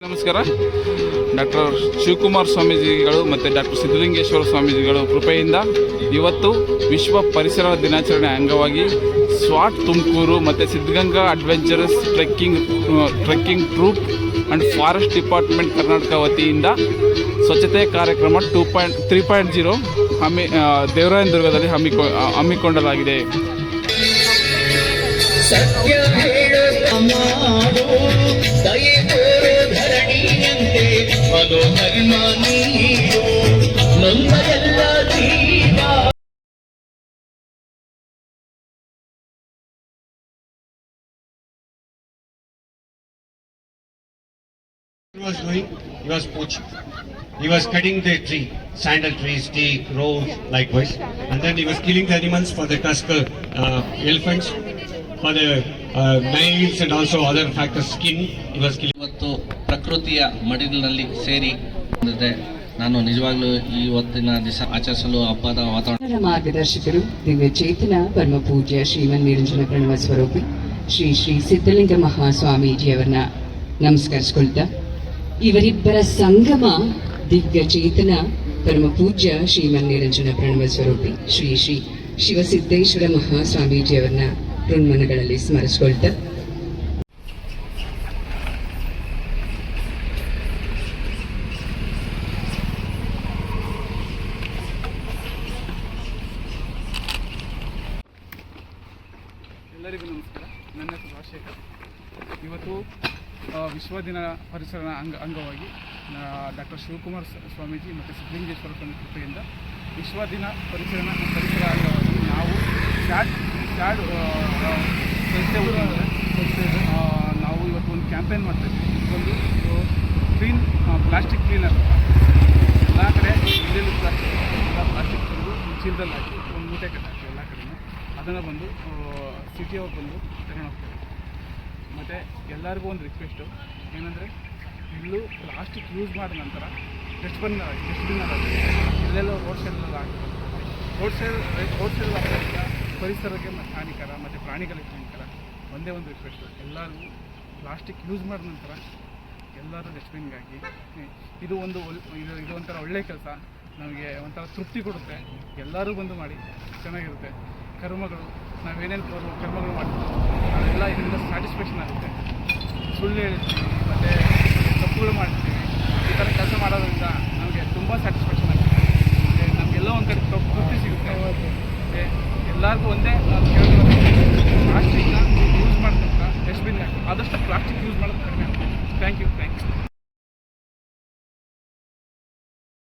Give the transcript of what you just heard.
ನಮಸ್ಕಾರ. ಡಾಕ್ಟರ್ ಶಿವಕುಮಾರ್ ಸ್ವಾಮೀಜಿಗಳು ಮತ್ತು ಡಾಕ್ಟರ್ ಸಿದ್ಧಲಿಂಗೇಶ್ವರ ಸ್ವಾಮೀಜಿಗಳು ಕೃಪೆಯಿಂದ ಇವತ್ತು ವಿಶ್ವ ಪರಿಸರ ದಿನಾಚರಣೆ ಅಂಗವಾಗಿ ಸ್ವಾಟ್ ತುಮಕೂರು ಮತ್ತು Siddaganga adventurous trekking troupe and forest department Karnataka ವತಿಯಿಂದ ಸ್ವಚ್ಛತೆ ಕಾರ್ಯಕ್ರಮ 3.0 ದೇವರಾಯನದುರ್ಗದಲ್ಲಿ ಹಮ್ಮಿಕೊಳ್ಳಲಾಗಿದೆ. He was doing, he was poaching. He was cutting the tree, sandal trees, teak, rose, likewise. And then he was killing the animals for the tusk, elephants, for the nails and also other factors, skin. He was killing. ಇವತ್ತು ಪ್ರಕೃತಿಯ ಮಡಿಲಿನಲ್ಲಿ ಸೇರಿ ನಾನು ನಿಜವಾಗ್ಲೂ ಈ ಹೊತ್ತಿನ ದಿವಸ ಆಚರಿಸಲು ಹಬ್ಬದ ವಾತಾವರಣ. ಮಾರ್ಗದರ್ಶಕರು ದಿವ್ಯ ಚೇತನ ಪರಮ ಪೂಜ್ಯ ಶ್ರೀಮನ್ ನಿರಂಜನ ಪ್ರಣವ ಸ್ವರೂಪಿ ಶ್ರೀ ಶ್ರೀ ಸಿದ್ಧಲಿಂಗ ಮಹಾಸ್ವಾಮೀಜಿಯವರನ್ನ ನಮಸ್ಕರಿಸಿಕೊಳ್ತಾ, ಇವರಿಬ್ಬರ ಸಂಗಮ ದಿವ್ಯ ಚೇತನ ಪರಮ ಪೂಜ್ಯ ಶ್ರೀಮನ್ ನಿರಂಜನ ಪ್ರಣವ ಸ್ವರೂಪಿ ಶ್ರೀ ಶ್ರೀ ಶಿವಸಿದ್ದೇಶ್ವರ ಮಹಾಸ್ವಾಮೀಜಿಯವರನ್ನ ಋಣ್ಮನಗಳಲ್ಲಿ ಸ್ಮರಿಸಿಕೊಳ್ತಾ, ಎಲ್ಲರಿಗೂ ನಮಸ್ಕಾರ. ನನ್ನ ಹೆಸರು ರಾಜಶೇಖರ್. ಇವತ್ತು ವಿಶ್ವ ದಿನ ಪರಿಸರ ಅಂಗವಾಗಿ ಡಾಕ್ಟರ್ ಶಿವಕುಮಾರ್ ಸ್ವಾಮೀಜಿ ಮತ್ತು ಸಿದ್ಧಲಿಂಗೇಶ್ವರ ಸ್ವಾಮಿ ಕೃಪೆಯಿಂದ ವಿಶ್ವ ದಿನ ಪರಿಸರ ಅಂಗವಾಗಿ ನಾವು ನಾವು ಇವತ್ತು ಒಂದು ಕ್ಯಾಂಪೇನ್ ಮಾಡ್ತಾಯಿದ್ವಿ. ಒಂದು ಕ್ಲೀನ್ ಪ್ಲಾಸ್ಟಿಕ್ ಕ್ಲೀನರ್ ಎಲ್ಲ ಕಡೆ ಎಲ್ಲೆಲ್ಲೂ ಪ್ಲಾಸ್ಟಿಕ್ ತಂದು ಚೀಲದಲ್ಲಿ ಹಾಕಿ ಒಂದು ಮೂಟೆ ಕಟ್ಟಾಕಿ ಎಲ್ಲ ಕಡೆಯೂ ಅದನ್ನು ಬಂದು ಸಿಟಿಯವ್ರು ಬಂದು ತಗೊಂಡು ಹೋಗ್ತಾರೆ. ಮತ್ತು ಎಲ್ಲರಿಗೂ ಒಂದು ರಿಕ್ವೆಸ್ಟು ಏನಂದರೆ, ಇಲ್ಲೂ ಪ್ಲಾಸ್ಟಿಕ್ ಯೂಸ್ ಮಾಡಿದ ನಂತರ ಡಸ್ಟ್ಬಿನ್ ಎಲ್ಲೆಲ್ಲೋ ರೋಡ್ ಸೈಡಲ್ಲಿ ಹಾಕಬೇಕು. ರೋಡ್ ಸೈಡ್ ಹಾಕೋದ್ರಿಂದ ಪರಿಸರಕ್ಕೆ ಹಾನಿಕರ ಮತ್ತು ಪ್ರಾಣಿಗಳಿಗೆ ಹಾನಿಕರ. ಒಂದೇ ಒಂದು ರಿಕ್ವೆಸ್ಟು, ಎಲ್ಲರಿಗೂ ಪ್ಲಾಸ್ಟಿಕ್ ಯೂಸ್ ಮಾಡಿದ ನಂತರ ಎಲ್ಲರೂ ಡಸ್ಟ್ಬಿನ್ಗೆ ಹಾಕಿ. ಇದು ಒಂಥರ ಒಳ್ಳೆಯ ಕೆಲಸ, ನಮಗೆ ಒಂಥರ ತೃಪ್ತಿ ಕೊಡುತ್ತೆ. ಎಲ್ಲರೂ ಬಂದು ಮಾಡಿ ಚೆನ್ನಾಗಿರುತ್ತೆ. ಕರ್ಮಗಳು ನಾವೇನೇನು ಕರ್ಮಗಳು ಮಾಡ್ತೀವಿ ಅದೆಲ್ಲ ಇದರಿಂದ ಸ್ಯಾಟಿಸ್ಫ್ಯಾಕ್ಷನ್ ಆಗುತ್ತೆ. ಸುಳ್ಳು ಹೇಳ್ತೀವಿ ಮತ್ತು ತಪ್ಪುಗಳು ಮಾಡ್ತೀವಿ, ಈ ಥರ ಕೆಲಸ ಮಾಡೋದ್ರಿಂದ ನಮಗೆ ತುಂಬ ಸ್ಯಾಟಿಸ್ಫ್ಯಾಕ್ಷನ್ ಆಗುತ್ತೆ. ನಮಗೆಲ್ಲ ಒಂದು ಕಡೆ ತೃಪ್ತಿ ಸಿಗುತ್ತೆ. ಮತ್ತು ಎಲ್ಲರಿಗೂ ಒಂದೇ ನಾವು ಕೇಳಿರೋದು, ಪ್ಲಾಸ್ಟಿಕ್ನ ಯೂಸ್ ಮಾಡ್ತಕ್ಕ ಡಸ್ಟ್ಬಿನ್ಗೆ ಹಾಕಿ ಆದಷ್ಟು ಪ್ಲಾಸ್ಟಿಕ್ ಯೂಸ್ ಮಾಡೋದು ಕಡಿಮೆ ಆಗುತ್ತೆ. Thank you.